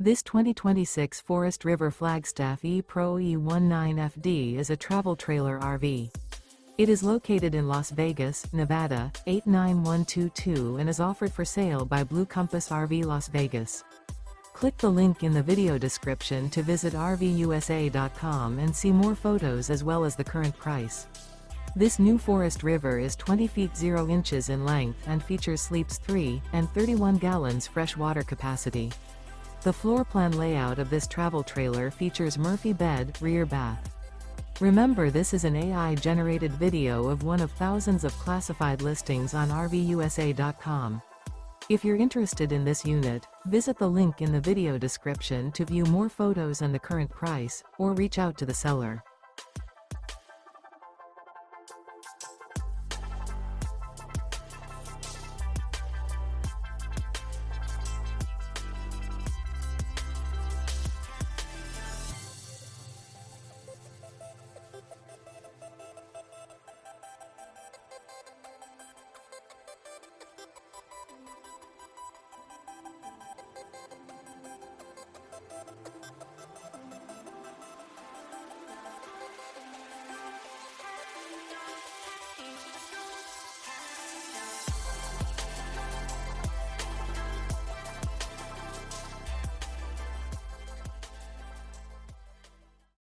This 2026 Forest River Flagstaff E-Pro E19FD is a travel trailer RV. It is located in Las Vegas, Nevada, 89122 and is offered for sale by Blue Compass RV Las Vegas. Click the link in the video description to visit RVUSA.com and see more photos as well as the current price. This new Forest River is 20 feet 0 inches in length and features sleeps 3 and 31 gallons fresh water capacity. The floor plan layout of this travel trailer features Murphy bed, rear bath. Remember, this is an AI-generated video of one of thousands of classified listings on RVUSA.com. If you're interested in this unit, visit the link in the video description to view more photos and the current price, or reach out to the seller.